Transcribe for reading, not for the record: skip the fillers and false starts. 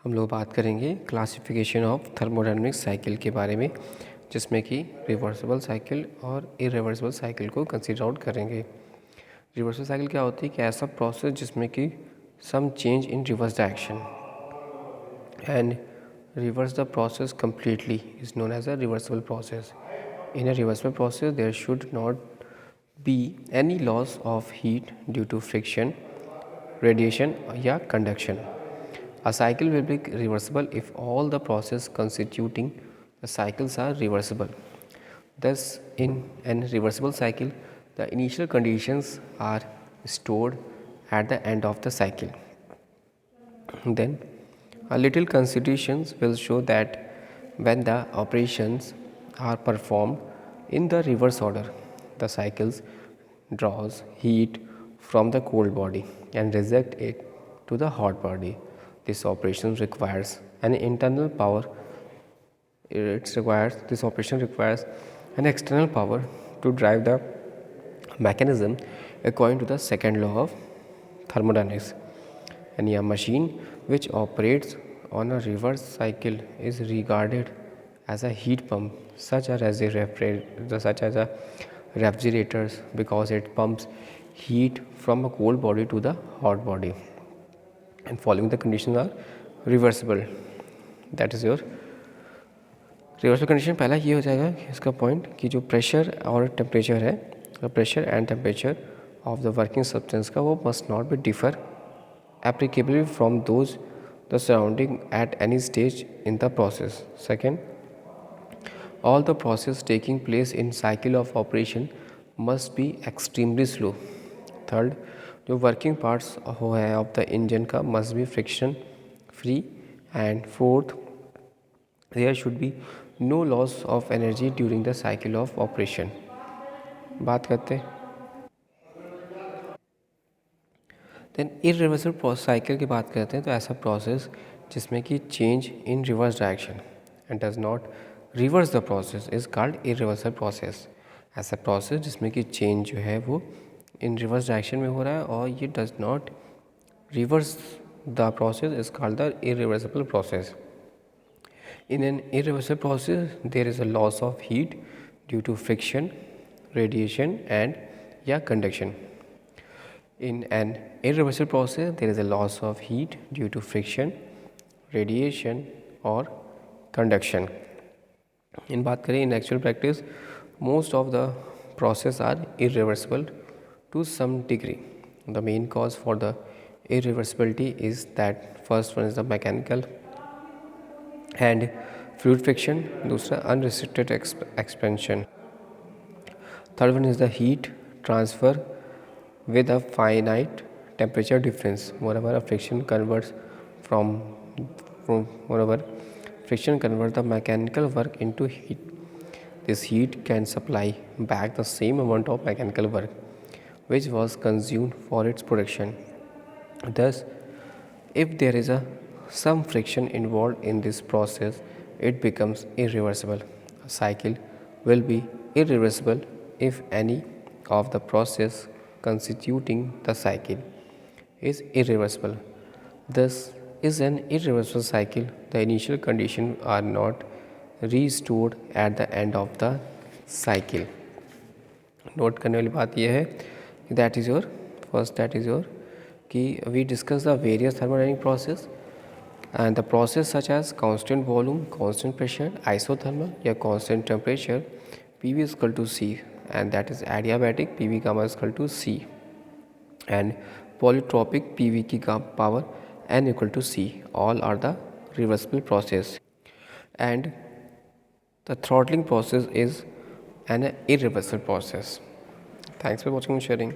हम लोग बात करेंगे क्लासिफिकेशन ऑफ थर्मोडायनेमिक साइकिल के बारे में, जिसमें कि रिवर्सिबल साइकिल और इरिवर्सिबल साइकिल को कंसीडर आउट करेंगे। रिवर्सिबल साइकिल क्या होती है कि ऐसा प्रोसेस जिसमें कि some change in reverse direction and reverse the process completely is known as a reversible process. In a reversible process, there should not be any loss of heat due to friction, radiation या conduction. A cycle will be reversible if all the processes constituting the cycles are reversible. Thus, in an reversible cycle, the initial conditions are stored at the end of the cycle. Then, a little considerations will show that when the operations are performed in the reverse order, the cycles draws heat from the cold body and reject it to the hot body. This operation requires an internal power. This operation requires an external power to drive the mechanism according to the second law of thermodynamics. And a machine which operates on a reverse cycle is regarded as a heat pump, such as refrigerators, because it pumps heat from a cold body to the hot body. And following the conditions are reversible. That is your reversal condition. पहला ये हो जाएगा कि इसका point कि जो pressure और temperature है, pressure and temperature of the working substance का वो must not be differ applicably from those the surrounding at any stage in the process. Second, all the process taking place in cycle of operation must be extremely slow. Third, जो working parts हो है of the engine का must be friction free. And fourth, there should be no loss of energy during the cycle of operation. बात करते हैं then irreversible cycle की बात करते हैं। तो ऐसा प्रोसेस जिसमें कि change in reverse direction and does not reverse the process is called irreversible process. ऐसा प्रोसेस जिसमें कि चेंज जो है वो इन रिवर्स डायरेक्शन में हो रहा है और ये does not reverse the process is called the irreversible process. In an irreversible process, there is a loss of heat due to friction, radiation, and conduction. In an irreversible process, there is a loss of heat due to friction, radiation, or conduction. In बात करें in actual practice, most of the processes are irreversible to some degree. The main cause for the irreversibility is that first one is the mechanical and fluid friction, दूसरा unrestricted expansion, third one is the heat transfer with a finite temperature difference. Moreover, friction converts the mechanical work into heat. This heat can supply back the same amount of mechanical work which was consumed for its production. Thus, if there is some friction involved in this process, it becomes irreversible. A cycle will be irreversible if any of the process constituting the cycle is irreversible. Thus, is an irreversible cycle, the initial conditions are not restored at the end of the cycle. Note करने वाली बात यह है कि that is your कि we discuss the various thermodynamic process and the process such as constant volume, constant pressure, isothermal या constant temperature, PV is equal to C, and that is adiabatic, PV gamma is equal to C, and polytropic, PV की power N equal to C. All are the reversible process, and the throttling process is an irreversible process. Thanks for watching and sharing.